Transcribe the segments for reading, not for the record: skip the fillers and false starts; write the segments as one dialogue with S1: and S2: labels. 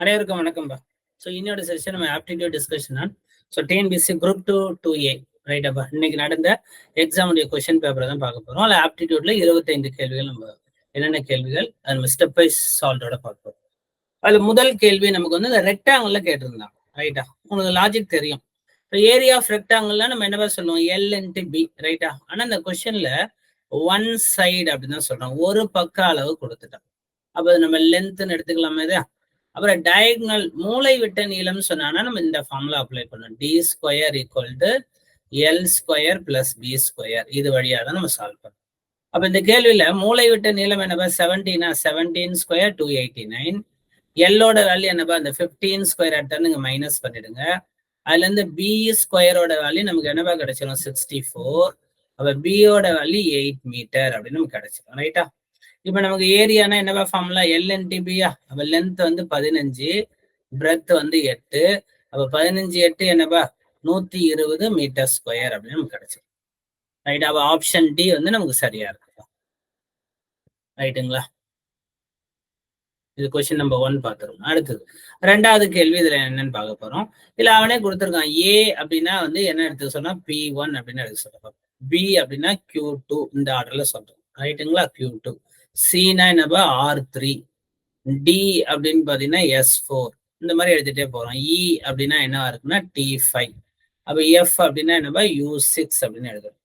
S1: அனைவருக்கும் வணக்கம்பா. ஸோ இன்னொரு செஷன் நம்ம aptitude discussion on TNPSC group 2A ரைட்டாப்பா. இன்னைக்கு நடந்த எக்ஸாமுடைய கொஸ்டின் பேப்பரை தான் பார்க்க போறோம். அதில் ஆப்டிடியூட்ல 25 கேள்விகள் நம்ம என்னென்ன கேள்விகள் அது நம்ம ஸ்டெப் வைஸ் சால்வோட பார்ப்போம். அதுல முதல் கேள்வி நமக்கு வந்து இந்த ரெக்டாங்கிள்ல கேட்டிருந்தாங்க. ரைட்டா, உங்களுக்கு லாஜிக் தெரியும். இப்போ ஏரியா ஆஃப் ரெக்டாங்கிள்ல நம்ம என்னவா சொல்லுவோம், L/B ரைட்டா. ஆனா இந்த கொஸ்டின்ல ஒன் சைடு அப்படின்னு தான் சொல்றோம், ஒரு பக்க அளவு கொடுத்துட்டோம். அப்போ நம்ம லென்த்னு எடுத்துக்கலாமே தான். அப்புறம் டயக்னல் மூளை விட்ட நீளம் சொன்னா நம்ம இந்த ஃபார்முலா அப்ளை பண்ணணும். D² = L² + B². இது வழியா தான் நம்ம சால்வ் பண்ணணும். அப்ப இந்த கேள்வியில மூளை விட்ட நீளம் என்னப்பா, 17 17² 289. எல்லோட வேல்யூ என்னப்பா, அந்த 15² எடுத்து நீங்க மைனஸ் பண்ணிடுங்க. அதுல இருந்து B² வேல்யூ நமக்கு என்னப்பா கிடைச்சிடும், 64. அப்ப பியோட வேல்யூ 8 மீட்டர் அப்படின்னு நமக்கு கிடைச்சிடும். ரைட்டா. இப்ப நமக்கு ஏரியானா என்னவா ஃபார்முலா, L/B-யா. அப்ப லென்த் வந்து 15, பிரெத் வந்து 8. அப்ப 15 8 என்னப்பா, 120 மீட்டர் ஸ்கொயர் அப்படின்னு நமக்கு கிடைச்சிடும். ரைட். அப்ப ஆப்ஷன் டி வந்து நமக்கு சரியா இருக்கு. ரைட்டுங்களா. இது கொஸ்டின் நம்பர் 1 பார்த்துருக்கோம். அடுத்தது ரெண்டாவது கேள்வி இதுல என்னன்னு பார்க்க போறோம். இல்ல அவனே கொடுத்துருக்கான். ஏ அப்படின்னா வந்து என்ன எடுத்து சொன்னா P1 அப்படின்னு எடுத்து சொல்றோம். பி அப்படின்னா Q2 இந்த ஆர்டர்ல சொல்றோம். ரைட்டுங்களா. Q2. சினா என்னப்பா, R3. டி அப்படின்னு பாத்தீங்கன்னா S4. இந்த மாதிரி எடுத்துட்டே போறோம். இ அப்படின்னா என்னவா இருக்குன்னா T5. அப்ப எஃப் அப்படின்னா என்னப்பா, U6 அப்படின்னு எழுதுறோம்.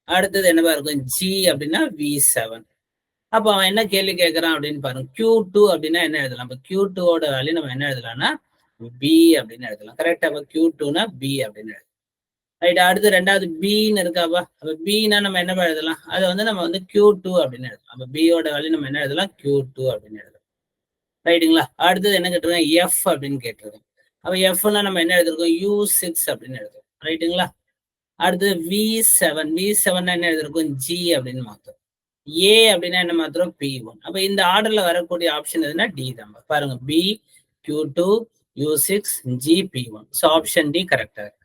S1: அடுத்தது என்னவா இருக்கும், ஜி அப்படின்னா V7. அப்போ அவன் என்ன கேள்வி கேட்கறான் அப்படின்னு பாருங்க. Q2 அப்படின்னா என்ன எழுதலாம், அப்ப Q2ஓட வேல்யூ நம்ம என்ன எழுதலாம்னா பி அப்படின்னு எழுதலாம். கரெக்டா. அப்ப Q2னா பி அப்படின்னு எழுதலாம். ரைட். அடுத்து ரெண்டாவது பின்னு இருக்காப்பா. அப்ப பின்னா நம்ம என்ன எழுதலாம், அதை வந்து நம்ம வந்து Q2 அப்படின்னு எழுதலாம். அப்ப பியோட வேல்யூ நம்ம என்ன எழுதலாம், Q2 அப்படின்னு எழுதலாம். ரைட்டுங்களா. அடுத்தது என்ன கேட்டிருக்கோம், எஃப் அப்படின்னு கேட்டிருக்கோம். அப்ப எஃப்னா நம்ம என்ன எழுதிருக்கோம், U6 அப்படின்னு எழுதுறோம். ரைட்டுங்களா. அடுத்தது V7. V7 என்ன எழுதிருக்கோம், ஜி அப்படின்னு மாத்தோம். ஏ அப்படின்னா என்ன மாத்திரம், P1. அப்ப இந்த ஆர்டர்ல வரக்கூடிய ஆப்ஷன் எதுனா டி தான் பாருங்க. B Q2 U6 G P1. So option D கரெக்டா இருக்கு.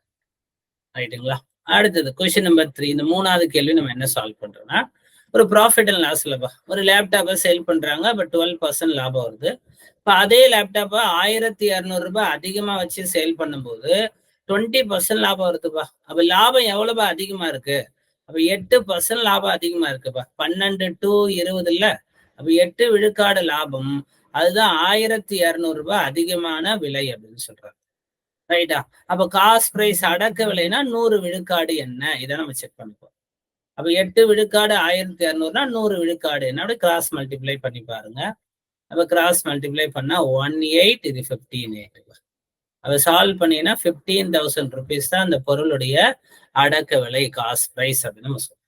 S1: ரைட்டுங்களா. அடுத்தது கொஸ்டின் நம்பர் 3. இந்த மூணாவது கேள்வி நம்ம என்ன சால்வ் பண்றோம்னா, ஒரு ப்ராஃபிட் அண்ட் லாஸ்லப்பா ஒரு லேப்டாப்பை சேல் பண்றாங்க. அப்ப 12% லாபம் வருது. இப்ப அதே லேப்டாப்பை 1200 ரூபாய் அதிகமா வச்சு சேல் பண்ணும்போது 20% லாபம் வருதுப்பா. அப்ப லாபம் எவ்வளவுப்பா அதிகமா இருக்கு, அப்ப 8% லாபம் அதிகமா இருக்குப்பா. 12 to 20 இல்ல. அப்ப 8 விழுக்காடு லாபம். அதுதான் 1200 ரூபாய் அதிகமான விலை அப்படின்னு சொல்றாங்க. ரைட்டா. அப்ப காஸ்ட் பிரைஸ் அடக்க விலைனா 100 விழுக்காடு என்ன, இதை நம்ம செக் பண்ணிப்போம். அப்ப 8 விழுக்காடு 1200னா 100 விழுக்காடு என்ன, அப்படி கிராஸ் மல்டிப்ளை பண்ணி பாருங்க. அப்ப கிராஸ் மல்டிப்ளை பண்ணா 18, இது 15,8. அதை சால்வ் பண்ணீங்கன்னா 15,000 ருபீஸ் தான் அந்த பொருளுடைய அடக்க விலை, காஸ்ட் பிரைஸ் அப்படின்னு நம்ம சொல்றோம்.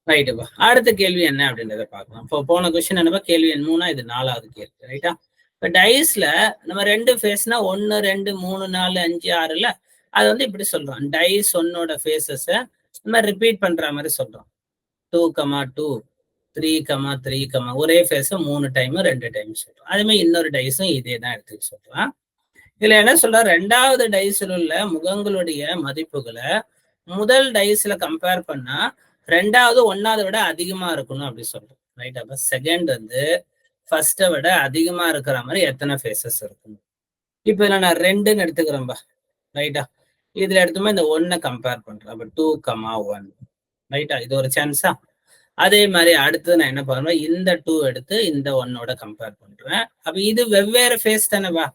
S1: ரைட்டுப்பா. அடுத்த கேள்வி என்ன அப்படின்றத பார்க்கலாம். இப்போ போன கொஸ்டின் என்னப்பா, கேள்வி எண் 3. இது 4வது கேள்வி. ரைட்டா. இப்ப டைஸ்ல நம்ம 2 ஃபேஸ்னா 1 2 3 4 5 6 இல்ல, அது வந்து இப்படி சொல்றோம். டைஸ் 1ஓட ஃபேஸஸ நம்ம ரிப்பீட் பண்ற மாதிரி சொல்றோம். 2, 2, 3, 3, ஒரே ஃபேஸ 3 டைம் 2 டைம் சொல்றோம். அதே மாதிரி இன்னொரு டைஸும் இதே தான் எடுத்துக்க சொல்றோம். இதுல என்ன சொல்ற, 2வது டைஸ்ல உள்ள முகங்களுடைய மதிப்புகளை முதல் டைஸ்ல கம்பேர் பண்ணா 2வது 1வது விட அதிகமா இருக்கணும் அப்படி சொல்றோம். ரைட். அப்ப செகண்ட் வந்து ஃபர்ஸ்ட விட அதிகமா இருக்கிற மாதிரி எத்தனை ஃபேஸஸ் இருக்கும். இப்ப இதுல நான் 2ன்னு எடுத்துக்கிறேன்பா. ரைட்டா. இதுல எடுத்துமே இந்த 1 கம்பேர் பண்றேன். அப்ப 2, 1. ரைட்டா. இது ஒரு சான்ஸா. அதே மாதிரி அடுத்து நான் என்ன பண்ணுவேன், இந்த 2 எடுத்து இந்த 1ஓட கம்பேர் பண்றேன். அப்ப இது வெவ்வேறு ஃபேஸ் தானேவா.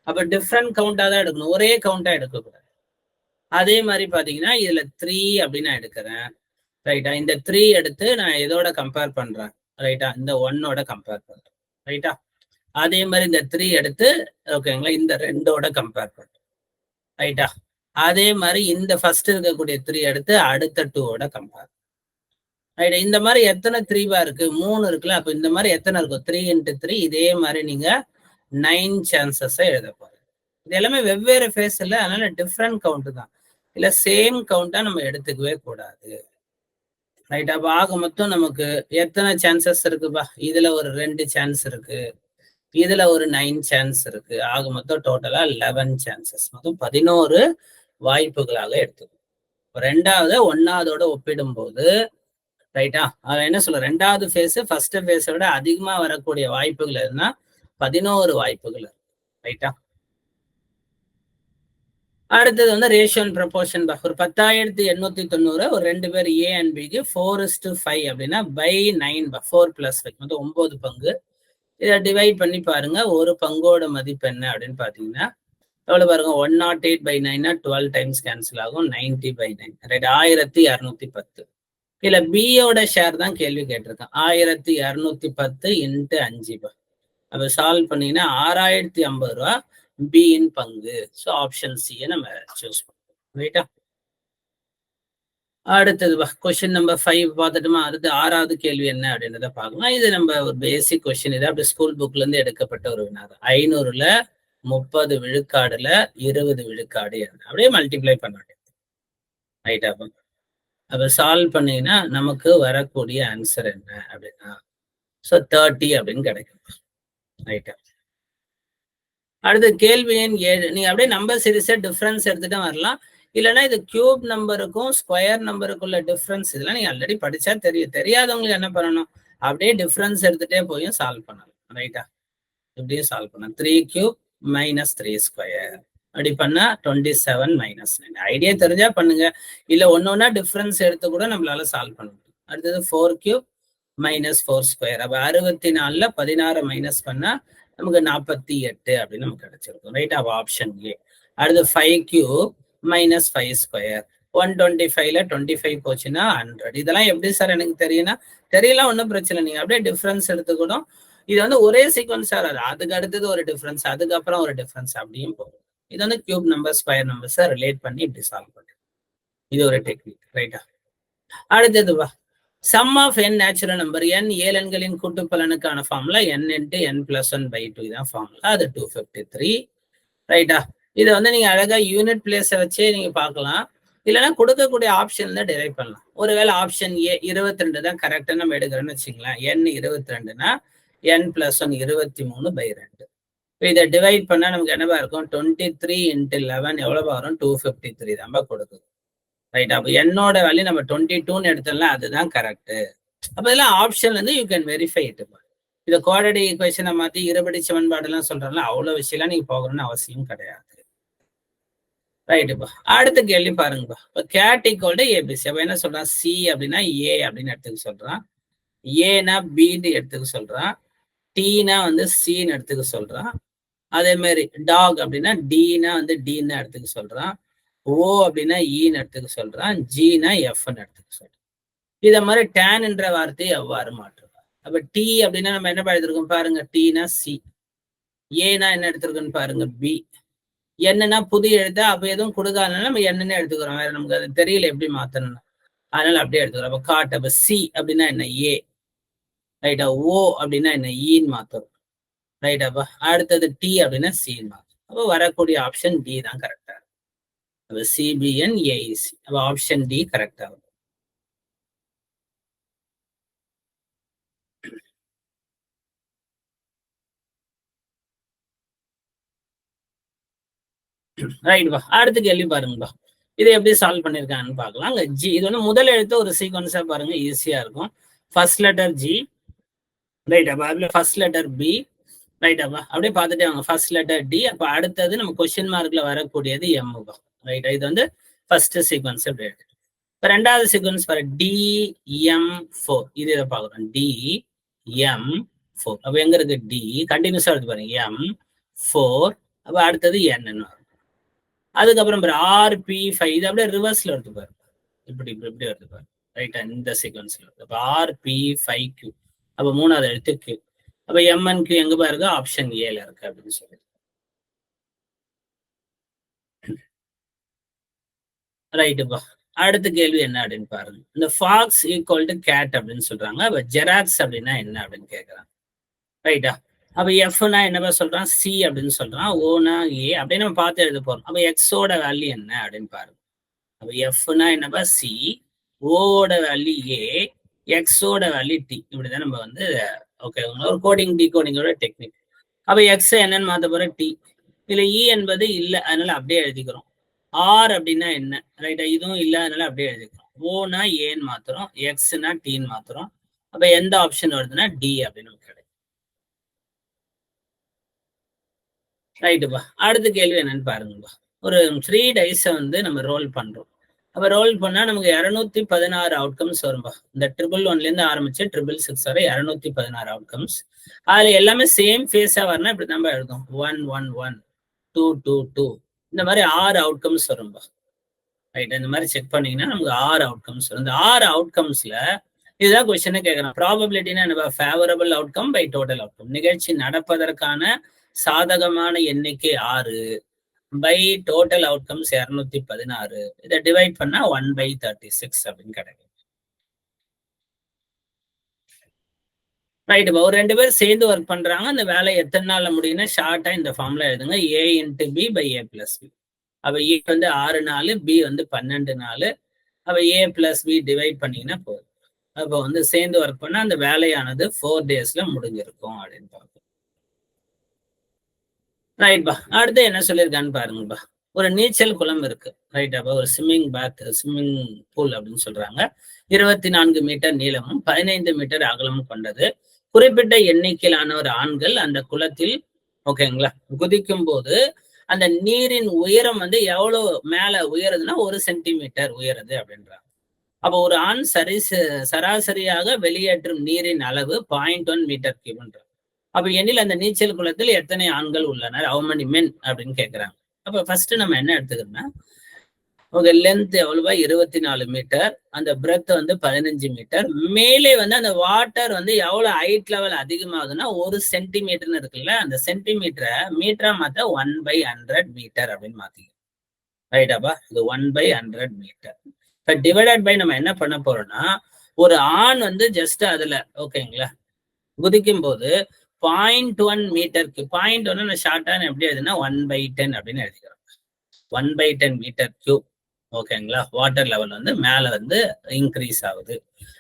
S1: அப்ப டிஃப்ரெண்ட் கவுண்டா தான் எடுக்கணும், ஒரே கவுண்டா எடுக்கக்கூடாது. அதே மாதிரி பாத்தீங்கன்னா இதுல 3 அப்படின்னு நான் எடுக்கிறேன். ரைட்டா. இந்த 3 எடுத்து நான் இதோட கம்பேர் பண்றேன். ரைட்டா. இந்த 1ஓட கம்பேர் பண்றேன். ரைட்டா. அதே மாதிரி இந்த 3 எடுத்து ஓகேங்களா இந்த 2ஓட கம்பேர் பண்றேன். ரைட்டா. அதே மாதிரி இந்த ஃபர்ஸ்ட் இருக்கக்கூடிய 3 எடுத்து அடுத்த 2ஓட கம்பேர். ரைட். இந்த மாதிரி எத்தனை 3 இருக்கு, 3 இருக்குல்ல. அப்ப இந்த மாதிரி எத்தனை இருக்கும், 3 into 3. இதே மாதிரி நீங்க 9 சான்சஸ் எழுத போறீங்க. இது எல்லாமே வெவ்வேறு ஃபேஸ் இல்லை, அதனால டிஃப்ரெண்ட் கவுண்ட் தான். இல்ல சேம் கவுண்டா நம்ம எடுத்துக்கவே கூடாது. ரைட். அப்ப ஆக மொத்தம் நமக்கு எத்தனை சான்சஸ் இருக்குப்பா, இதுல ஒரு 2 சான்ஸ் இருக்கு, இதுல ஒரு 9 சான்ஸ் இருக்கு. ஆக மொத்தம் டோட்டலா 11 சான்சஸ், மொத்தம் 11 வாய்ப்புகளாக எடுத்துக்கணும். 2வது 1வதோட ஒப்பிடும் போது ரைட்டா, அவன் என்ன சொல்ல, 2வது ஃபேஸ் ஃபர்ஸ்ட் ஃபேஸை விட அதிகமா வரக்கூடிய வாய்ப்புகள் எதுனா 11 வாய்ப்புகள் இருக்கு. ரைட்டா? அடுத்தது வந்து ரேஷியோ அண்ட் ப்ரொபோர்ஷன். ஒரு 10,890 ஒரு 2 பேர் ஏ அண்ட் பிக்கு 4:5 அப்படின்னா பை 9 4 + 5 மொத்தம் 9 பங்கு. இதை டிவைட் பண்ணி பாருங்க, ஒரு பங்கோட மதிப்பு என்ன அப்படின்னு பாத்தீங்கன்னா எவ்வளவு பாருங்க, 108/9 12 டைம்ஸ் கேன்சல் ஆகும், 90/9 ரைட், 1210. இல்ல பியோட ஷேர் தான் கேள்வி கேட்டிருக்கேன். 1210 × 5. அப்ப சால்வ் பண்ணீங்கன்னா 6,050 ரூபா பியின் பங்கு. ஸோ ஆப்ஷன் சியை நம்ம சூஸ் பண்ணுவோம். ரைட்டா? அடுத்தது கொஸ்டின் நம்பர் 5 பார்த்துட்டுமா? அடுத்து 6வது கேள்வி என்ன அப்படின்றத பார்க்கலாம். இது நம்ம ஒரு பேசிக் கொஸ்டின். இது அப்படி ஸ்கூல் புக்ல இருந்து எடுக்கப்பட்ட ஒரு வினாதான். 500ல 30 விழுக்காடுல 20 விழுக்காடு என்ன அப்படியே மல்டிப்ளை பண்ண வேண்டியது. ரைட்டா? அப்ப சால்வ் பண்ணீங்கன்னா நமக்கு வரக்கூடிய ஆன்சர் என்ன அப்படின்னா ஸோ 30 அப்படின்னு கிடைக்கும். ரைட்டா? அடுத்து கேள்வி எண் 7. நீங்க அப்படியே நம்பர் சீரிஸை டிஃபரன்ஸ் எடுத்துட்டு வரலாம். இல்லைன்னா இது கியூப் நம்பருக்கும் ஸ்கொயர் நம்பருக்குள்ள டிஃபரன்ஸ் இதெல்லாம் நீங்க ஆல்ரெடி படிச்சா தெரியும். தெரியாதவங்களுக்கு என்ன பண்ணணும், அப்படியே டிஃபரன்ஸ் எடுத்துட்டே போயும் சால்வ் பண்ணலாம். ரைட்டா? இப்படியும் சால்வ் பண்ணலாம். 3³ - 3² அப்படி பண்ணா 27 - 9. ஐடியா தெரிஞ்சா பண்ணுங்க, இல்ல ஒன்னொன்னா டிஃபரன்ஸ் எடுத்து கூட நம்மளால சால்வ் பண்ண முடியும். அடுத்தது 4³ - 4². அப்ப 64ல 16 மைனஸ் பண்ணா நமக்கு 48 அப்படின்னு நமக்கு கிடைச்சிருக்கும். ரைட்? அப்ப ஆப்ஷன் ஏ. அடுத்து 5³ - 5². 125ல 25 போச்சுன்னா 100. இதெல்லாம் எப்படி சார் எனக்கு தெரியும்னா, தெரியல ஒன்றும் பிரச்சனை. நீங்க அப்படியே டிஃபரன்ஸ் எடுத்துக்கூடும். இது வந்து ஒரே சீக்வன்ஸா வராது, அதுக்கு அடுத்தது ஒரு டிஃபரன்ஸ், அதுக்கப்புறம் ஒரு டிஃபரன்ஸ் அப்படியும் போகும். இது வந்து கியூப் நம்பர் ஸ்கொயர் நம்பர்ஸை ரிலேட் பண்ணி இப்படி சால்வ் பண்ணுறது. இது ஒரு டெக்னிக். ரைட்டா? அடுத்தது sum of n natural number. n 7 எண்களின் கூட்டுப்பலனுக்கான ஃபார்முலா n × n + 1/2 இதான் ஃபார்முலா. அது 253. ரைட்டா? இதை வந்து நீங்க அழகா யூனிட் பிளேஸை வச்சே நீங்க பார்க்கலாம், இல்லைன்னா கொடுக்கக்கூடிய ஆப்ஷன்ல டிரைவ் பண்ணலாம். ஒருவேளை ஆப்ஷன் ஏ 22 தான் கரெக்டா நம்ம எடுக்கிறோம்னு வச்சுங்களேன். n 22னா n + 1 23/2. இதை டிவைட் பண்ணா நமக்கு என்னவா இருக்கும், 23 × 11 எவ்வளவு வரும், 253 தான் கொடுக்குது. ரைட்? அப்ப என்னோட வேல்யூ நம்ம 22ன்னு எடுத்தோம்னா அதுதான் கரெக்ட். அப்ப இதெல்லாம் ஆப்ஷன்ல இருந்து யூ கேன் வெரிஃபை இட். இதை குவாட்ரேட்டிக் ஈக்குவேஷனை மாத்தி இருபடி சமன்பாடு எல்லாம் சொல்றோம்ல, அவ்வளவு விஷயம்லாம் நீங்க போகணும்னு அவசியம் கிடையாது. ரைட்டுப்பா? அடுத்த கேள்வி பாருங்கப்பா. இப்போ கேட் ஈக்குவல் டு ஏபிசி. அப்ப என்ன சொல்றான், சி அப்படின்னா ஏ அப்படின்னு எடுத்துக்க சொல்றான், ஏனா பின்னு எடுத்துக்க சொல்றான், டீனா வந்து சின்னு எடுத்துக்க சொல்றான், அதே மாதிரி டாக் அப்படின்னா டீனா வந்து டின்னு எடுத்துக்க சொல்றான், ஓ அப்படின்னா ஈன்னு எடுத்துக்க சொல்றான், ஜினா எஃப்ன்னு எடுத்துக்க சொல்றான். இத மாதிரி டேன் என்ற வார்த்தையை எவ்வாறு மாற்றுவார்? அப்ப டி அப்படின்னா நம்ம என்ன எடுத்திருக்கோம் பாருங்க, டீனா சி, ஏனா என்ன எடுத்திருக்கோன்னு பாருங்க பி, என்னன்னா புது எழுத்தா, அப்ப எதுவும் கொடுக்காதனால நம்ம என்னன்னு எடுத்துக்கிறோம், வேற நமக்கு அது தெரியல எப்படி மாத்தணும், அதனால அப்படியே எடுத்துக்கிறோம். அப்ப காட். அப்ப சி அப்படின்னா என்ன ஏ. ரைட்டா? ஓ அப்படின்னா என்ன ஈன்னு மாத்தோம். ரைட்? அப்ப அடுத்தது டி அப்படின்னா சின்னு மாத்தோம். அப்போ வரக்கூடிய ஆப்ஷன் டி தான் கரெக்டா இருக்கும். அப்ப சிபிஎன் ஏஇசி. அப்ப ஆப்ஷன் டி கரெக்டா இருக்கும். ரைட்பா? அடுத்த கேள்வி பாருங்கப்பா. இதை எப்படி சால்வ் பண்ணிருக்காங்கன்னு பார்க்கலாம். ஜி இது வந்து முதல் எழுத்து ஒரு சீக்வன்ஸா பாருங்க, ஈஸியா இருக்கும். First letter G. ரைட்டாப்பா? அதுல ஃபர்ஸ்ட் லெட்டர் பி. ரைட்டாப்பா? அப்படியே பார்த்துட்டே வாங்க. First letter D. அப்ப அடுத்தது நம்ம கொஸ்டின் மார்க்ல வரக்கூடியது எம்ப்பா. ரைட்டா? இது வந்து ஃபர்ஸ்ட் சீக்வன்ஸ். இப்படி எடுத்து இப்போ ரெண்டாவது சீக்வன்ஸ் பாரு, DM4. இது இதை பார்க்குறோம், DM4. அப்ப எங்க இருக்கு டி, கண்டினியூஸா எடுத்து பாருங்க, M4. அப்ப அடுத்தது என்னன்னு வரும். அதுக்கப்புறம் RP5. இது அப்படியே ரிவர்ஸ்ல எடுத்து பாரு, இப்படி இப்படி எடுத்து பாரு. ரைட்டா? இந்த சீக்வன்ஸ்ல அப்ப RP5Q. அப்ப மூணாவது எழுத்து Q. அப்ப MNQ எங்க பாருங்க, ஆப்ஷன் ஏல இருக்கு அப்படின்னு சொல்லி. ரைட்டுப்பா? அடுத்த கேள்வி என்ன அப்படின்னு பாருங்க. இந்த ஃபாக்ஸ் ஈக்குவல் டு கேட் அப்படின்னு சொல்றாங்க. அப்ப ஜெராக்ஸ் அப்படின்னா என்ன அப்படின்னு கேட்கறாங்க. ரைட்டா? அப்ப எஃப்னா என்னப்பா சொல்றான், சி அப்படின்னு சொல்றான், ஓனா ஏ அப்படின்னு நம்ம பார்த்து எழுத போறோம். அப்ப எக்ஸோட வேல்யூ என்ன அப்படின்னு பாருங்க. அப்ப எஃப்னா என்னப்பா சி, ஓட வேல்யூ ஏ, எக்ஸோட வேல்யூ டி. இப்படிதான் நம்ம வந்து ஓகே ஒரு கோடிங் டிகோடிங்கோட டெக்னிக். அப்ப எக்ஸ் என்னன்னு மாத்த போற டி. இதுல இ என்பது இல்லை, அதனால அப்படியே எழுதிக்கிறோம். ஆர் அப்படின்னா என்ன, ரைட்டா? இதுவும் இல்லை, அதனால அப்படியே எழுதிக்கிறோம். ஓனா ஏன்னு மாத்துறோம், எக்ஸ்னா டீன்னு மாத்துறோம். அப்ப எந்த ஆப்ஷன் வருதுன்னா டி அப்படின்னு கிடைக்கும். ரைட்டுப்பா. அடுத்த கேள்வி என்னன்னு பாருங்கப்பா. ஒரு 3 டைஸை வந்து நம்ம ரோல் பண்றோம். அப்ப ரோல் பண்ணா நமக்கு 216 அவுட்கம்ஸ் வரும்பா. இந்த 111 இருந்து ஆரம்பிச்சு 666 வரை 216 அவுட்கம்ஸ். அதுல எல்லாமே சேம் ஃபேஸா வரணும். இப்படி நம்ம எழுதும் 1 1 1 2 2 2 இந்த மாதிரி 6 அவுட்கம்ஸ் வரும்பா. ரைட், இந்த மாதிரி செக் பண்ணீங்கன்னா நமக்கு 6 அவுட்கம்ஸ் வரும். இந்த 6 அவுட்கம்ஸ்ல இதுதான் கொஸ்டினே கேட்கறேன். ப்ராபபிலிட்டினா என்ன? Favourable outcome by total outcome. நிகழ்ச்சி நடப்பதற்கான சாதகமான எண்ணிக்கை 6 பை டோட்டல் அவுட்கம்ஸ் 216. இதை டிவைட் பண்ணா 1/36 அப்படின்னு கிடைக்கும். ரைட், ஒரு 2 பேர் சேர்ந்து ஒர்க் பண்றாங்க. அந்த வேலை எத்தனை நாள்ல முடியும்னா ஷார்ட்டா இந்த ஃபார்ம்ல எழுதுங்க. A × B / A + B. அப்ப A வந்து 6 நாள், B வந்து 12 நாள். அப்ப A + B டிவைட் பண்ணீங்கன்னா போதும். அப்போ வந்து சேர்ந்து ஒர்க் பண்ணா அந்த வேலையானது 4 டேஸ்ல முடிஞ்சிருக்கும் அப்படின்னு பார்ப்போம். ரைட்பா. அடுத்து என்ன சொல்லியிருக்கான்னு பாருங்கப்பா. ஒரு நீச்சல் குளம் இருக்கு. ரைட்டாப்பா. ஒரு ஸ்விம்மிங் பூல் அப்படின்னு சொல்றாங்க. 24 மீட்டர் நீளமும் 15 மீட்டர் அகலமும் கொண்டது. குறிப்பிட்ட எண்ணிக்கையிலான ஒரு ஆண்கள் அந்த குளத்தில் ஓகேங்களா குதிக்கும் போது அந்த நீரின் உயரம் வந்து எவ்வளவு மேல உயருதுன்னா 1 சென்டிமீட்டர் உயருது அப்படின்றாங்க. அப்போ ஒரு ஆண் சராசரியாக வெளியேற்றும் நீரின் அளவு 0.1 மீட்டர் கியூப்ன்றாங்க. அப்ப எண்ணில் அந்த நீச்சல் குளத்தில் எத்தனை ஆண்கள் உள்ளனர், how many men அப்படின்னு கேட்கிறாங்க. அப்ப ஃபர்ஸ்ட் நம்ம என்ன எடுத்துக்கணும்னா, உங்க லென்த் எவ்வளவா 24 மீட்டர், அந்த பிரெத் வந்து 15 மீட்டர். மேலே வந்து அந்த வாட்டர் வந்து எவ்வளவு ஹைட் லெவல் அதிகமாகுதுன்னா 1 சென்டிமீட்டர்னு இருக்குல்ல, அந்த சென்டிமீட்டரை மீட்டரா மாத்த 1/100 மீட்டர் அப்படின்னு மாத்திக்கணும். ரைட்டாப்பா. இது 1/100 மீட்டர். இப்ப டிவைடட் பை நம்ம என்ன பண்ண போறோம்னா, ஒரு ஆண் வந்து ஜஸ்ட் அதுல ஓகேங்களா குதிக்கும் போது 0.1 மீட்டருக்கு 0.1 ஷார்ட்டான எப்படி எழுதுனா 1/10 அப்படின்னு எழுதிக்கிறோம். 1/10 மீட்டர் கியூப் ஓகேங்களா. வாட்டர் லெவல் வந்து மேல வந்து இன்க்ரீஸ் ஆகுது.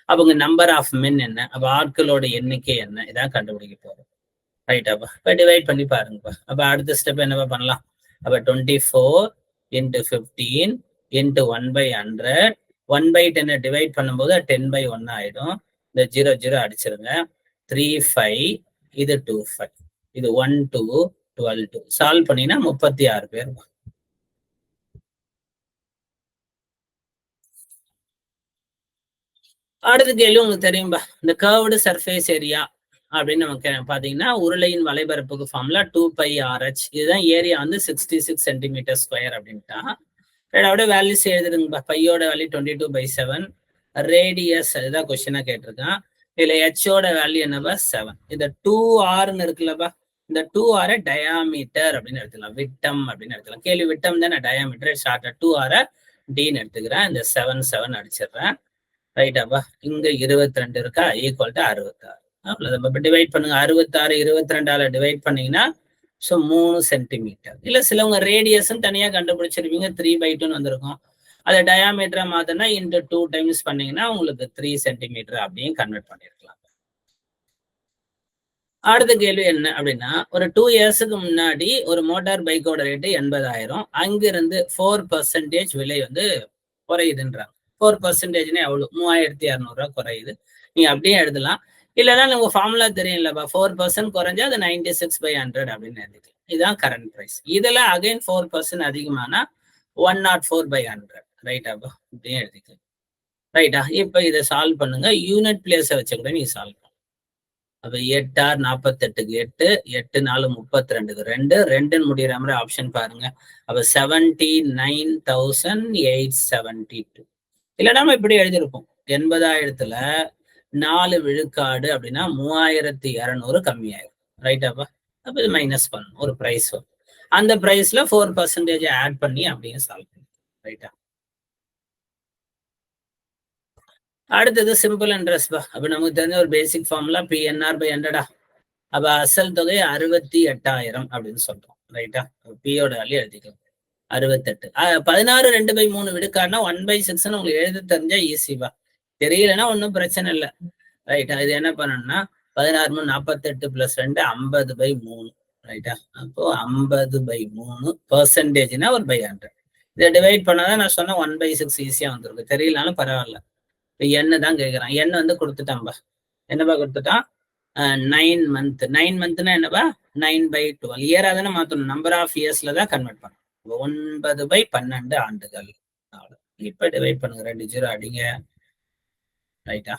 S1: அப்ப நம்பர் ஆஃப் மென் என்ன, அப்ப ஆட்களோட எண்ணிக்கை என்ன, இதான் கண்டுபிடிக்க போறோம். ரைட்டாப்பா. இப்ப டிவைட் பண்ணி பாருங்கப்பா. அப்ப அடுத்த ஸ்டெப் என்னப்பா பண்ணலாம்? அப்ப 24 × 15 × 1/100. 1/10 டிவைட் பண்ணும்போது 10/1 ஆயிடும். இந்த 0 0 அடிச்சிருங்க. 3 5 இது 2 5 இது 1 2 12 2 சால்வ் பண்ணினா 36 பேர். அடுத்த கேள்வி உங்களுக்கு தெரியும்பா. இந்த கர்வ்டு சர்ஃபேஸ் ஏரியா அப்படின்னு நமக்கு பாத்தீங்கன்னா உருளையின் வலைபரப்புக்கு ஃபார்ம்ல 2πRH. இதுதான் ஏரியா வந்து 66 சென்டிமீட்டர் ஸ்கொயர் அப்படின்ட்டா. அப்படியே வேல்யூஸ் எழுதுருங்கப்பா. பையோட வேல்யூ 22/7. ரேடியஸ் அதுதான் கொஸ்டினா கேட்டிருக்கான். இதுல ஹெச்சோட வேல்யூ என்னப்பா 7. இந்த 2R இருக்குல்லப்பா, இந்த 2R டயாமீட்டர் அப்படின்னு எடுத்துக்கலாம். விட்டம் அப்படின்னு எடுத்துக்கலாம். கேள்வி விட்டம் தானே, டயாமீட்டர் ஷார்ட்டா 2R Dன்னு எடுத்துக்கிறேன். இந்த 7 7 அடிச்சிடுறேன். ரைட்டாப்பா. இங்க 22 இருக்கா, ஈக்குவல் டு 66. அவ்வளவுதான். இப்ப டிவைட் பண்ணுங்க. 66 22ஆல டிவைட் பண்ணீங்கன்னா 3 சென்டிமீட்டர். இல்ல சிலவங்க ரேடியஸ் தனியா கண்டுபிடிச்சிருப்பீங்க, 3/2 வந்திருக்கும். அதை டயாமீட்டரா மாத்தினா இன்டு 2 டைம்ஸ் பண்ணீங்கன்னா உங்களுக்கு 3 சென்டிமீட்டர் அப்படின்னு கன்வெர்ட் பண்ணிருக்கலாம். அடுத்த கேள்வி என்ன அப்படின்னா, ஒரு 2 இயர்ஸுக்கு முன்னாடி ஒரு மோட்டார் பைக்கோட ரேட்டு 80,000. அங்கிருந்து 4% விலை வந்து குறையுதுன்றாங்க. 4% எவ்வளவு? 3,200 குறையுது. நீங்க அப்படியே எழுதலாம். இல்லைன்னா உங்க ஃபார்முலா தெரியும் இல்லப்பா, 4% குறைஞ்சா அது 96/100 அப்படின்னு எழுதிக்கலாம். இதுதான் கரண்ட் பிரைஸ். இதுல அகைன் 4% அதிகமானா 104/100. ரைட்டாப்பா. இப்படியே எழுதிக்கலாம். ரைட்டா. இப்ப இதை சால்வ் பண்ணுங்க. யூனிட் பிளேஸை வச்சு கூட நீங்க சால்வ் பண்ணுங்க. அப்ப 8 6 48க்கு 8 8 4 32க்கு 2 2ன்னு முடிகிற மாதிரி ஆப்ஷன் பாருங்க. அப்ப 79,872. இல்ல நம்ம இப்படி எழுதியிருப்போம். 80,000த்துல 4 விழுக்காடு அப்படின்னா 3,200 கம்மியாயிரும். ரைட்டாப்பா. அப்ப இது மைனஸ் பண்ணும். ஒரு பிரைஸ் வரும். அந்த பிரைஸ்ல 4% ஆட் பண்ணி அப்படின்னு சால்வ் பண்ணும். ரைட்டா. அடுத்தது சிம்பிள் இன்ட்ரெஸ்ட் பா. அப்ப நமக்கு தெரிஞ்ச ஒரு பேசிக் ஃபார்முலா PNR/100. அப்ப அசல் தொகை 68,000 அப்படின்னு சொல்றோம். ரைட்டா. பியோட வேல்யூ எழுதிக்கலாம். 68. 16 2/3 விழுக்காடுனா 1/6 உங்களுக்கு எழுத தெரிஞ்சா ஈஸிவா. தெரியலன்னா ஒன்றும் பிரச்சனை இல்லை. ரைட்டா. இது என்ன பண்ணணும்னா 16 3 48 + 2 50/3. ரைட்டா. அப்போ 50/3%னா 1/100. இதை டிவைட் பண்ணாதான் நான் சொன்ன 1/6 ஈஸியா வந்துருக்கு. தெரியலனாலும் பரவாயில்ல. என்ன தான் கேட்குறான். என்ன வந்து கொடுத்துட்டான்பா. என்னப்பா கொடுத்துட்டான்? 9 மந்த். 9 மந்த்னா என்னப்பா, 9/12 இயரா தானே மாத்தணும், நம்பர் ஆஃப் இயர்ஸ்ல தான் கன்வெர்ட் பண்ணணும். 9/12 ஆண்டுகள். இப்ப டிவைட் பண்ணுங்க, 2 0 அடிங்க. ரைட்டா,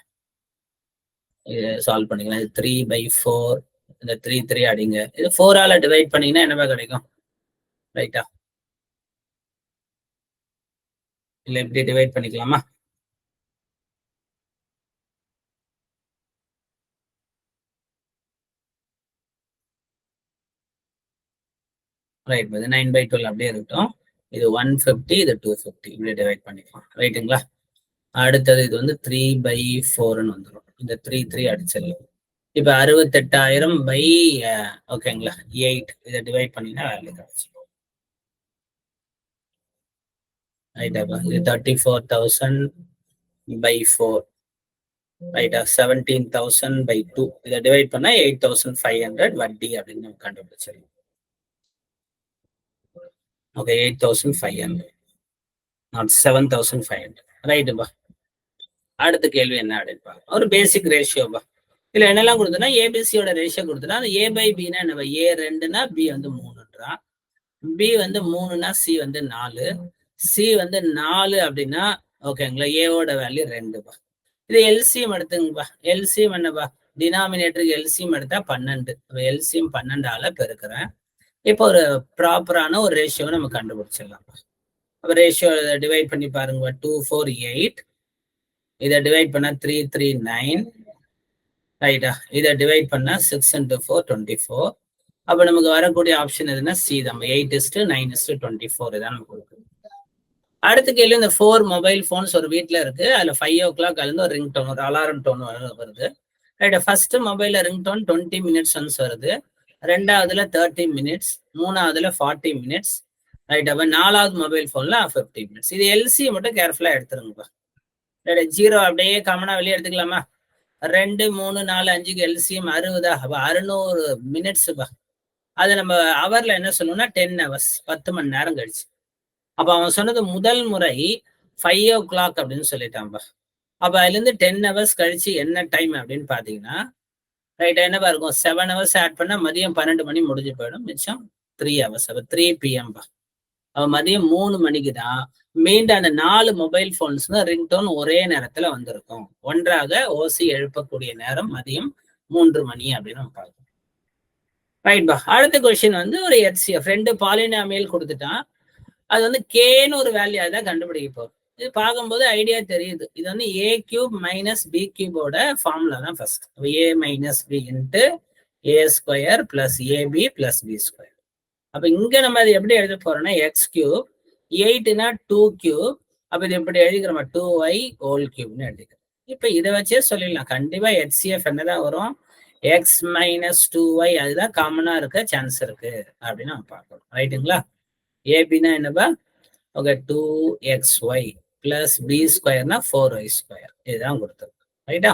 S1: இது சால்வ் பண்ணிக்கலாம். இது 3/4, இந்த 3 3 அடிங்க. இது 4 ஆல டிவைட் பண்ணீங்கன்னா என்னவா கிடைக்கும்? ரைட்டா, இல்ல இப்படி டிவைட் பண்ணிக்கலாமா? ரைட், இது 9/12 அப்படியே இருக்கட்டும். இது 150, இது 250, இப்படி டிவைட் பண்ணிக்கலாம். ரைட்டுங்களா? அடுத்தது இது வந்து 3/4ன்னு வந்துடும். இந்த 3 3 அடிச்சிடலாம். இப்ப 68,000 பை ஓகேங்களா 8, இதை டிவைட் பண்ணினா வேல்யூ கிடைச்சிடும். ரைட்டாப்பா, இது 34,000/4, ரைட்டா, 17,000/2, இதை டிவைட் பண்ணா 8,500 வட்டி அப்படின்னு நம்ம கண்டுபிடிச்சிடலாம். Okay, 8,500, not 7,500. ரைட்டுப்பா. அடுத்த கேள்வி என்ன அப்படின்னு ஒரு பேசிக் ரேஷியோப்பா. இதுல என்னெல்லாம் கொடுத்தனா ஏபிசியோட ரேஷியோ கொடுத்துனா, அந்த A/Bனா என்ன, A2னா B வந்து 3ன்றான், B வந்து 3னா C வந்து 4, C வந்து 4 அப்படின்னா ஓகேங்களா ஏவோட வேல்யூ 2பா. இது எல்சிஎம் எடுத்துங்கப்பா. எல்சிஎம் என்னப்பா, டினாமினேட்டருக்கு எல்சிஎம் எடுத்தா 12. எல்சிஎம் 12ஆல பெருக்கிறேன். இப்போ ஒரு ப்ராப்பரான ஒரு ரேஷியோ நம்ம கண்டுபிடிச்சிடலாம். அப்ப ரேஷியோ டிவைட் பண்ணி பாருங்க. 2 4 8, இதை டிவைட் பண்ணா 3 3 9, ரைட்டா. இதை டிவைட் பண்ணா 6 × 4 24. அப்ப நமக்கு வரக்கூடிய ஆப்ஷன் எதுனா சி தான், 8:9:24 இதான் நமக்கு கொடுக்குது. அடுத்த கேள்வி, இந்த 4 மொபைல் போன்ஸ் ஒரு வீட்டுல இருக்கு. அதுல 5 o'clock அதுல ஒரு ரிங் டோன், ஒரு அலாரம் டோன் வருது. ரைட்டா, ஃபர்ஸ்ட் மொபைல்ல ரிங் டோன் 20 minutes ஒன்ஸ் வருது, ரெண்டாவதுல 30 minutes, மூணாவதுல 40 minutes, ரைட். அப்ப நாலாவது மொபைல் போன்ல 50 minutes. இது எல்சி மட்டும் கேர்ஃபுல்லா எடுத்துருங்கப்பா. ரைட், 0 அப்படியே காமனா வெளியே எடுத்துக்கலாமா? 2 3 4 5க்கு எல்சிஎம் 60, அப்ப 600 minutesப்பா. அது நம்ம ஹவர்ல என்ன சொல்லணும்னா 10 hours, 10 மணி நேரம் கழிச்சு. அப்ப அவன் சொன்னது முதல் முறை 5 o'clock அப்படின்னு சொல்லிட்டான்பா. அப்ப அதுல இருந்து 10 hours கழிச்சு என்ன டைம் அப்படின்னு பாத்தீங்கன்னா, ரைட்டா, என்னப்பா இருக்கும், 7 hours ஆட் பண்ணா மதியம் 12 மணி முடிஞ்சு போயிடும், மிச்சம் 3 hours. அப்ப 3 PM பா. அப்ப மதியம் 3 மணிக்கு தான் மீண்டும் அந்த 4 மொபைல் போன்ஸ் ரிங்டோன் ஒரே நேரத்துல வந்திருக்கும். ஒன்றாக ஓசி எழுப்பக்கூடிய நேரம் மதியம் 3 மணி அப்படின்னு நம்ம பார்க்கணும். ரைட்பா. அடுத்த கொஸ்டின் வந்து ஒரு HCF 2 பாலினாமியல் கொடுத்துட்டான். அது வந்து கேன்னு ஒரு வேல்யூ தான் கண்டுபிடிக்க போறோம். இது பார்க்கும்போது ஐடியா தெரியுது. இது வந்து A³ - B³ ஃபார்முலா தான் first. A - B into A² + AB + B². அப்ப இங்க நம்ம அது எப்படி எழுத போறோம்னா X³, 8னா 2³, அப்ப இது எப்படி எழுதிக்கிறோம், 2y³ எழுதிக்கிறோம். இப்ப இதை வச்சே சொல்லிடலாம். கண்டிப்பா HCF என்னதான் வரும், X - 2y, அதுதான் காமனா இருக்க சான்ஸ் இருக்கு அப்படின்னு நம்ம பார்க்கணும். ரைட்டுங்களா? ஏபினா என்னப்பா, ஓகே 2xy + B² 4y², இதுதான் கொடுத்துருக்கு. ரைட்டா?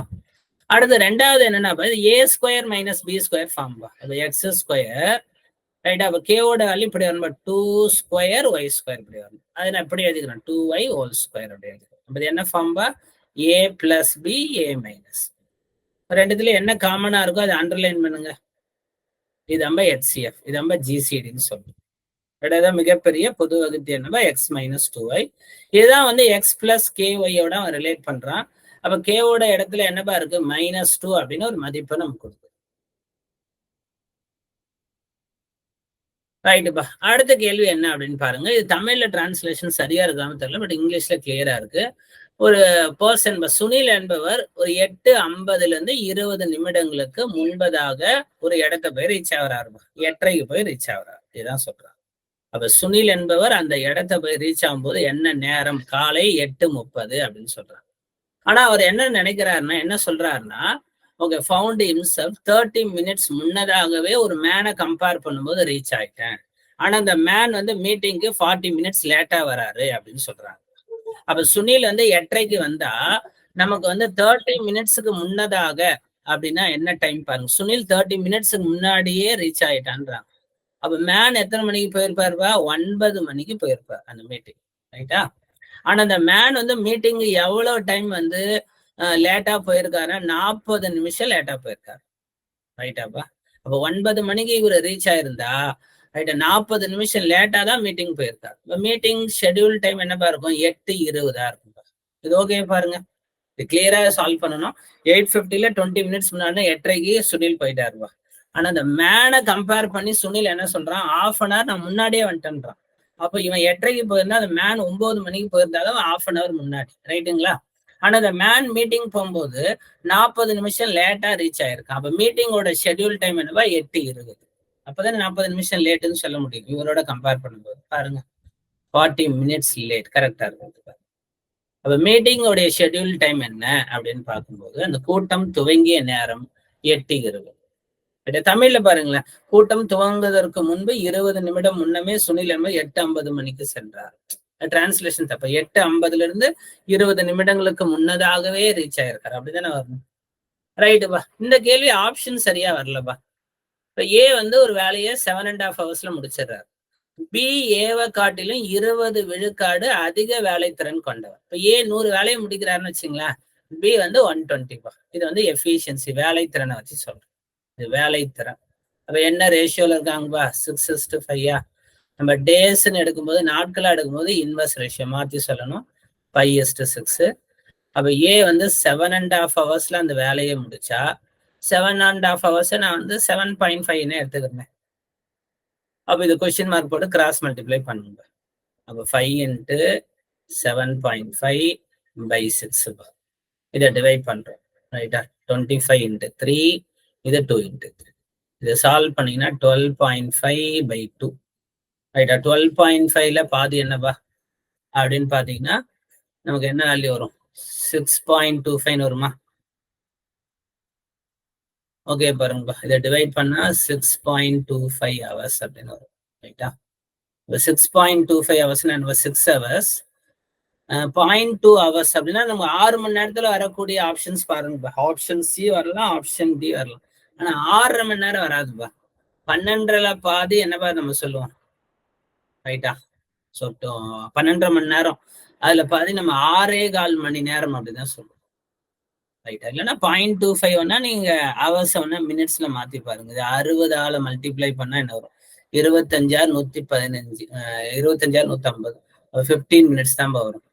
S1: அடுத்து ரெண்டாவது என்னன்னா, A² - B² ஃபார்ம்பா. அப்ப X², ரைட்டா. அப்ப கேவோட வேல்யூ இப்படி வரும், 2² y² இப்படி வரும். அதை நான் எப்படி எழுதிக்கிறேன், 2y² அப்படி எழுதிக்கிறேன். அப்ப என்ன ஃபார்ம்பா, A + B A-. ரெண்டுத்துல என்ன காமனா இருக்கோ அதை அண்டர்லைன் பண்ணுங்க. இது நம்ம HCF, இது நம்ம GCDன்னு சொல்லுவோம். இதான் மிகப்பெரிய பொது வகுத்தி என்னவா X - 2y. இதுதான் வந்து X + KY-யோட அவன் ரிலேட் பண்றான். அப்ப கேவோட இடத்துல என்னப்பா இருக்கு, -2 அப்படின்னு ஒரு மதிப்பை நமக்கு கொடுக்கும். ரைட்டுப்பா. அடுத்த கேள்வி என்ன அப்படின்னு பாருங்க. இது தமிழ்ல டிரான்ஸ்லேஷன் சரியா இருக்கான்னு தெரியல, பட் இங்கிலீஷ்ல கிளியரா இருக்கு. ஒரு பர்சன் சுனில் என்பவர் ஒரு 8:50 20 நிமிடங்களுக்கு முன்பதாக ஒரு இடத்தை போய் ரீச் ஆகிறாரு, 8:30க்கு போய் ரீச் ஆகிறார். இதுதான் சொல்றாரு. அப்ப சுனில் என்பவர் அந்த இடத்தை போய் ரீச் ஆகும்போது என்ன நேரம், காலை 8:30 அப்படின்னு சொல்றாரு. ஆனா அவர் என்ன நினைக்கிறாருன்னா, என்ன சொல்றாருன்னா, ஓகே ஃபவுண்ட் ஹிம்செல்ஃப் 30 minutes முன்னதாகவே ஒரு மேனை கம்பேர் பண்ணும்போது ரீச் ஆயிட்டேன். ஆனா அந்த மேன் வந்து மீட்டிங்க்கு 40 minutes லேட்டா வராரு அப்படின்னு சொல்றாங்க. அப்ப சுனில் வந்து 8:30க்கு வந்தா நமக்கு வந்து 30 minutesக்கு முன்னதாக அப்படின்னா என்ன டைம் பாருங்க. சுனில் 30 minutesக்கு முன்னாடியே ரீச் ஆயிட்டான்றாங்க. அப்ப மேன் எத்தனை மணிக்கு போயிருப்பாருப்பா, 9 மணிக்கு போயிருப்பார் அந்த மீட்டிங். ரைட்டா? ஆனா அந்த மேன் வந்து மீட்டிங் எவ்வளவு டைம் வந்து லேட்டா போயிருக்காரு, 40 நிமிஷம் லேட்டா போயிருக்காரு. ரைட்டாப்பா? அப்ப 9 மணிக்கு இவர் ரீச் ஆயிருந்தா ரைட் 40 நிமிஷம் லேட்டா தான் மீட்டிங் போயிருக்காரு. இப்ப மீட்டிங் ஷெட்யூல் டைம் என்னப்பா இருக்கும்? 8:20 இருக்கும். இது ஓகே பாருங்க. இது கிளியரா சால்வ் பண்ணணும். 8:50ல 20 மினிட்ஸ் முன்னாடி 8:30க்கு சுனில் போயிட்டாருப்பா. ஆனா இந்த மேனை கம்பேர் பண்ணி சுனில் என்ன சொல்றான்? 1/2 hour நான் முன்னாடியே வந்துட்டேன்றான். அப்ப இவன் 8:30க்கு போயிருந்தா அந்த மேன் 9 மணிக்கு போயிருந்தாலும் 1/2 hour முன்னாடி, ரைட்டுங்களா? ஆனா இந்த மேன் மீட்டிங் போகும்போது 40 நிமிஷம் லேட்டா ரீச் ஆயிருக்கான். அப்ப மீட்டிங்கோட ஷெட்யூல் டைம் என்னவா? 8:20. அப்பதான் 40 நிமிஷம் லேட்டுன்னு சொல்ல முடியும் இவரோட கம்பேர் பண்ணும்போது. பாருங்க 40 minutes லேட் கரெக்டா இருக்கும். அப்ப மீட்டிங்கோடைய ஷெட்யூல் டைம் என்ன அப்படின்னு பார்க்கும்போது அந்த கூட்டம் துவங்கிய நேரம் 8:20. தமிழ்ல பாருங்களேன், கூட்டம் துவங்குவதற்கு முன்பு 20 நிமிடம் முன்னமே சுனில் 8:50 மணிக்கு சென்றார். டிரான்ஸ்லேஷன் தப்ப 8:50ல இருந்து 20 நிமிடங்களுக்கு முன்னதாகவே ரீச் ஆயிருக்காரு. அப்படிதானே வரணும். ரைட்டுப்பா. இந்த கேள்வி ஆப்ஷன் சரியா வரலப்பா. இப்ப ஏ ஒரு வேலையை 7.5 hours முடிச்சிடுறாரு. பி ஏவை காட்டிலும் 20 விழுக்காடு அதிக வேலைத்திறன் கொண்டவர். இப்ப ஏ 100 வேலையை முடிக்கிறாருன்னு வச்சுங்களேன், பி 120பா. இது எஃபிஷியன்சி வேலைத்திறனை வச்சு சொல்றேன். இது வேலைத்திறன். அப்ப என்ன ரேஷியோல இருக்காங்கப்பா? 6:5. நம்ம டேஸ்ன்னு எடுக்கும்போது, நாட்களா எடுக்கும்போது இன்வெர்ஸ் ரேஷியோ மாத்தி சொல்லணும். 5:6. அப்ப ஏ 7.5 hours அந்த வேலையை முடிச்சா 7.5 hours நான் 7.5ன்னு எடுத்துக்கிறேன். அப்ப இது கொஸ்டின் மார்க் போட்டு கிராஸ் மல்டிப்ளை பண்ணுங்க. அப்ப 5 into 7.5 by 6. இதை டிவைட் பண்றோம். ரைட்டா? 25 into 3. இது 2 into 3. இதை சால்வ் பண்ணீங்கன்னா 12.5 by 2. ரைட்டா? 12.5ல பாதி என்னப்பா அப்படின்னு பாத்தீங்கன்னா நமக்கு என்ன வேல்யூ வரும்? 6.25 வருமா? ஓகே பாருங்கப்பா. இதை டிவைட் பண்ணா 6.25 hours அப்படின்னு வரும். ரைட்டா? 6.25 hours 6 hours. 0.2 hours அப்படின்னா நம்ம 6 மணி நேரத்துல வரக்கூடிய ஆப்ஷன்ஸ் பாருங்கப்பா. ஆப்ஷன் சி வரலாம், ஆப்ஷன் டி வரலாம். ஆனா 6.5 மணி நேரம் வராதுப்பா. 12ல பாதி என்னப்பா நம்ம சொல்லுவோம்? ரைட்டா? ஸோ 12.5 மணி நேரம், அதுல பாதி நம்ம 6.25 மணி நேரம் அப்படிதான் சொல்லுவோம். ரைட்டா? இல்லைன்னா 0.25 நீங்க ஹவர்ஸ் மினிட்ஸ்ல மாத்தி பாருங்க. இது 60ஆல மல்டிப்ளை பண்ணா என்ன வரும்? 25,115. 25,150. 15 மினிட்ஸ் தான் வரும்.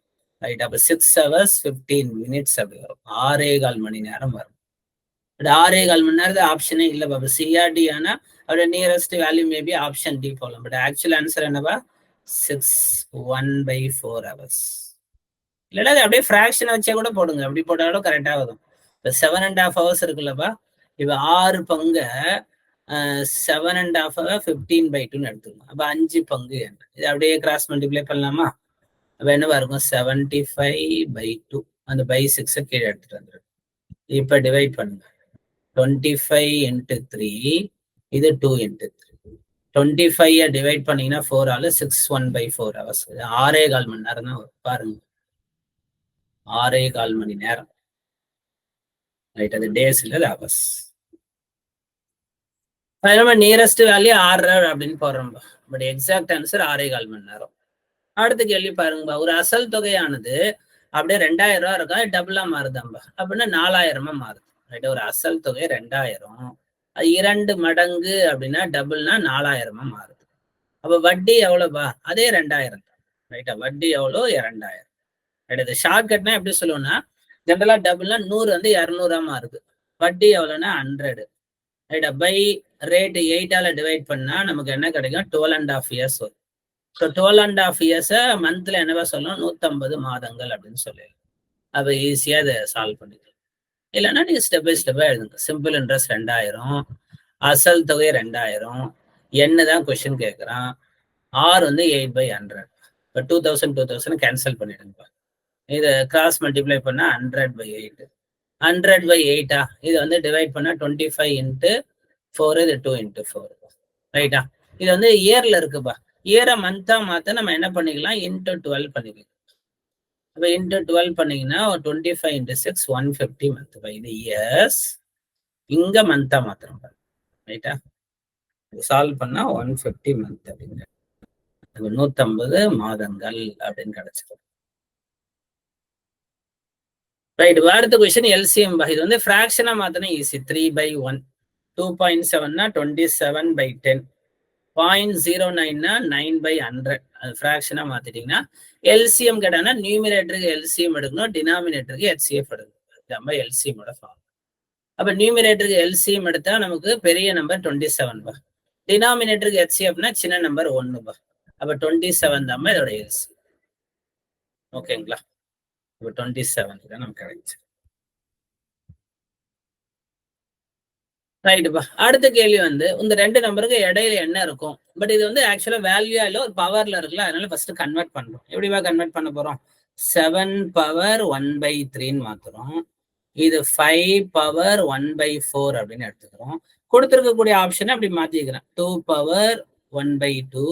S1: ரைட்? அப்ப 6 hours 15 minutes அப்படி வரும். 6.25 மணி நேரம் வரும். 6.25 மணி நேரத்துல ஆப்ஷனே இல்லை பாபா. சிஆர்டி ஆனா அவரோட nearest value maybe option D போகலாம். பட் ஆக்சுவல் ஆன்சர் என்னவா? 6/1/4 hours. இல்லைன்னா அது அப்படியே ஃப்ராக்ஷன் வச்சா கூட போடுங்க. அப்படி போட்டாலும் கரெக்டா வரும். இப்போ 7.5 hours இருக்குல்லப்பா. இப்ப 6 பங்கு 7.5 15/2ன்னு எடுத்துக்கணும். அப்ப 5 பங்கு என்ன? இது அப்படியே கிராஸ் மல்டிப்ளை பண்ணலாமா? அப்ப என்னவா இருக்கும்? 75/2. அந்த by 6 கீழே எடுத்துட்டு வந்துடும். இப்ப டிவைட் பண்ணுங்க. 25 into 3. இது 2 into 3. 25 டிவைட் பண்ணீங்கன்னா 4 ஆல 6/1/4 hours. 6.25 மணி நேரம் தான் வரும். பாருங்க 6.25 மணி நேரம். ரைட்? அது டேஸ் இல்ல, அது ஹவர்ஸ். நம்ம நியரஸ்ட் வேல்யூ 6 அப்படின்னு போடுறோம். பட் எக்ஸாக்ட் ஆன்சர் 6.25 மணி நேரம். அடுத்த கேள்வி பாருங்கப்பா. ஒரு அசல் தொகையானது அப்படியே 2,000 இருக்கா, டபுளா மாறுதாம்பா அப்படின்னா 4,000 மாறுது. ரைட்? ஒரு அசல் தொகை 2,000, அது 2 மடங்கு அப்படின்னா டபுள்னா 4,000 மாறுது. அப்ப வட்டி எவ்வளவுப்பா? அதே 2,000. ரைட்டா? வட்டி எவ்வளோ? 2,000. ரைட்? இது ஷார்ட்கட்னா எப்படி சொல்லுவோம்னா, ஜென்ரலா டபுள்னா 100 200 மாறுது. வட்டி எவ்வளவுன்னா 100. ரைட்டா? பை ரேட் 8ஆல டிவைட் பண்ணா நமக்கு என்ன கிடைக்கும்? 12.5 years வரும். ஸோ 12.5 years மந்த்ல என்னவா சொல்லணும்? 150 மாதங்கள் அப்படின்னு சொல்லலாம். அப்ப ஈஸியா அதை சால்வ் பண்ணிக்கலாம். இல்லைன்னா நீங்க ஸ்டெப் பை ஸ்டெப்பா எழுதுங்க. சிம்பிள் இன்ட்ரெஸ்ட் 2,000, அசல் தொகை 2,000, என்னதான் கொஸ்டின் கேட்கறான். ஆர் 8/100. இப்போ 2,000 கேன்சல் பண்ணிடுங்க. இதை கிராஸ் மல்டிப்ளை பண்ணா 100/8. 100/8 இது டிவைட் பண்ணா 25 into 4. இது 2 into 4. ரைட்டா? இது இயர்ல இருக்குப்பா. இயரை மந்தா மாத்த நம்ம என்ன பண்ணிக்கலாம்? into 12 பண்ணிக்கலாம். அப்ப into 12 பண்ணீங்கன்னா 25 into 6 150 மந்த். இது இயர்ஸ், இங்க மந்தா மாத்திரம். ரைட்டா? சால்வ் பண்ணா 150 மந்த் அப்படிங்க. 150 மாதங்கள் அப்படின்னு கிடைச்சிடும். ரைட்? அடுத்த கொஸ்டின் எல்சிஎம். இது ஃபிராக்ஷனா மாத்தினா ஈஸி. 3/1. 2.7னா 27/10. 0.09னா 9/100. அது ஃப்ராக்ஷனா மாத்திட்டீங்கன்னா எல்சிஎம் கேட்டாங்கன்னா நியூமிரேட்டருக்கு எல்சிஎம் எடுக்கணும், டினாமினேட்டருக்கு HCF எடுக்கணும். நம்ம எல்சிஎமோட ஃபார்ம். அப்ப நியூமிரேட்டருக்கு எல்சிஎம் எடுத்தா நமக்கு பெரிய நம்பர் 27 பா. டினாமினேட்டருக்கு HCFனா சின்ன நம்பர் 1 பா. அப்ப 27 தான் இதோட எல்சி. ஓகேங்களா? அப்ப 27 தான் நமக்கு கிடைச்சு. ரைட்டுப்பா. அடுத்த கேள்வி வந்து இந்த ரெண்டு நம்பருக்கு இடையில என்ன இருக்கும்? பட் இது வந்து ஆக்சுவலா வேல்யூயா இல்ல ஒரு பவர்ல இருக்குல்ல, அதனால ஃபர்ஸ்ட் கன்வெர்ட் பண்றோம். எப்படிவா கன்வெர்ட் பண்ண போறோம்? 7 பவர் 1/3 மாத்துறோம். இது 5 பவர் 1/4 அப்படின்னு எடுத்துக்கிறோம். கொடுத்திருக்கக்கூடிய ஆப்ஷனை அப்படி மாத்திக்கிறேன். 2 பவர் 1/2,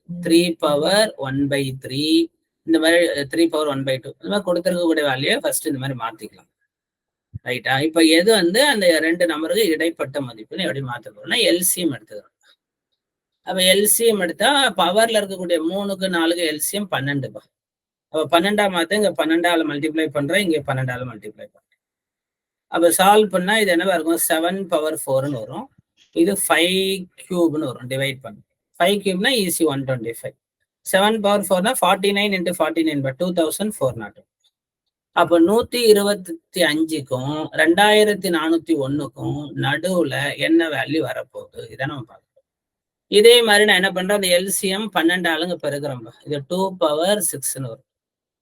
S1: 3 பவர் 1/3, இந்த மாதிரி 3 பவர் 1/2 இந்த மாதிரி கொடுத்திருக்கக்கூடிய வேல்யூ ஃபர்ஸ்ட் இந்த மாதிரி மாத்திக்கலாம். ரைட்டா? இப்ப எது வந்து அந்த ரெண்டு நம்பருக்கு இடைப்பட்ட மதிப்புன்னு எப்படி மாத்த போறோம்னா எல்சிஎம் எடுத்துக்கிறோம். அப்ப எல்சிஎம் எடுத்தா பவர்ல இருக்கக்கூடிய 3க்கு 4க்கு எல்சிஎம் 12 பா. அப்ப 12 மாத்த இங்க 12ஆல மல்டிப்ளை பண்றேன், இங்க 12ஆல மல்டிப்ளை பண்றேன். அப்ப சால்வ் பண்ணா இது என்னவா இருக்கும்? 7 பவர் 4ன்னு வரும். இது 5 கியூப்னு வரும். டிவைட் பண்ணு. 5 கியூப்னா ஈஸி 125. 7 பவர் 4னா 49 into 49 பா 2400. அப்ப 125க்கும் 2401க்கும் நடுவுல என்ன வேல்யூ வரப்போகுது? இதை நம்ம பார்க்கணும். இதே மாதிரி நான் என்ன பண்றேன்? அந்த எல்சிஎம் 12 பெருக்கிறோம். இது 2 பவர் 6ன்னு வரும்.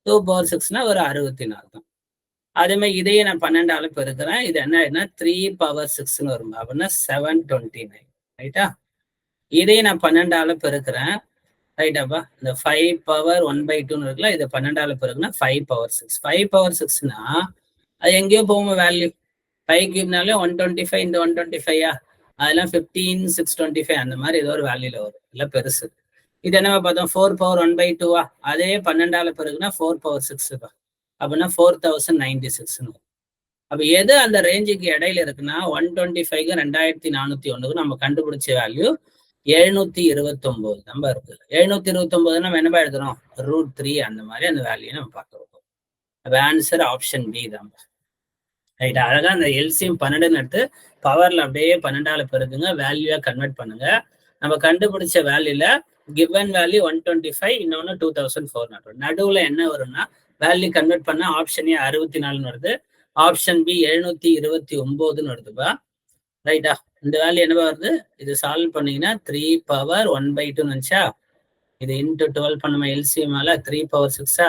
S1: 2 பவர் 6னா ஒரு 64 தான். அதே மாதிரி இதையே நான் 12 பெருக்கிறேன். இது என்ன 3 பவர் 6ன்னு வரும். அப்படின்னா 729. ரைட்டா? இதையே நான் 12 பெருக்கிறேன். ரைட்டாப்பா? இந்த 5 பவர் 1/2ன்னு இருக்குல்ல, இதை 12 பெருக்குன்னா 5 பவர் 6. 5 பவர் 6னா அது எங்கேயோ போகும் வேல்யூ. 5 கியூப்னாலே 125 இந்த 125 அதெல்லாம் 15 625 அந்த மாதிரி ஏதோ ஒரு வேல்யூல வரும். இல்ல பெருசு. இது என்னவா பார்த்தோம்? 4 பவர் 1/2 அதே 12 பெருக்குன்னா 4 பவர் 6 அப்படின்னா 4096. அப்ப எது அந்த ரேஞ்சுக்கு இடையில இருக்குன்னா 125க்கு 2401க்கு நம்ம கண்டுபிடிச்ச வேல்யூ 729 நம்பர் இருக்கு. 729 நம்ம என்ன எழுதுறோம்? √3 அந்த மாதிரி அந்த வேல்யூ நம்ம பார்க்கிறோம். அப்ப ஆன்சர் ஆப்ஷன் பி தான். ரைட்? அழகா அந்த எல்சிஎம் 12 எடுத்து பவர்ல அப்படியே 12 பெருக்குங்க, வேல்யூவா கன்வெர்ட் பண்ணுங்க. நம்ம கண்டுபிடிச்ச வேல்யூல கிவன் வேல்யூ 125, இன்னொன்னு 2400. நடுவுல என்ன வரும்னா வேல்யூ கன்வெர்ட் பண்ண ஆப்ஷனே 64ன்னு வருது. ஆப்ஷன் பி 729ன்னு வருதுப்பா. ரைட்டா? இந்த வேல்யூ என்னவா வருது? இது சால்வ் பண்ணீங்கன்னா 3 பவர் 1/2ன்னு வந்துச்சா, இது இன்டூ 12 பண்ணுமா எல்சிஎம்ல 3 பவர் 6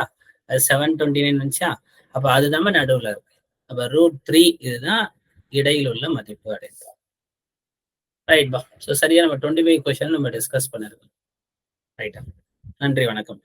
S1: அது 729 வந்துச்சா, அப்ப அதுதான் நடுவுல இருக்கு. அப்ப √3 இதுதான் இடையில் உள்ள மதிப்பு அடைந்தோம். ரைட் பா. ஸோ சரியா நம்ம 25 கொஸ்டின் நம்ம டிஸ்கஸ் பண்ணிருக்கோம். ரைட்டா? நன்றி, வணக்கம்.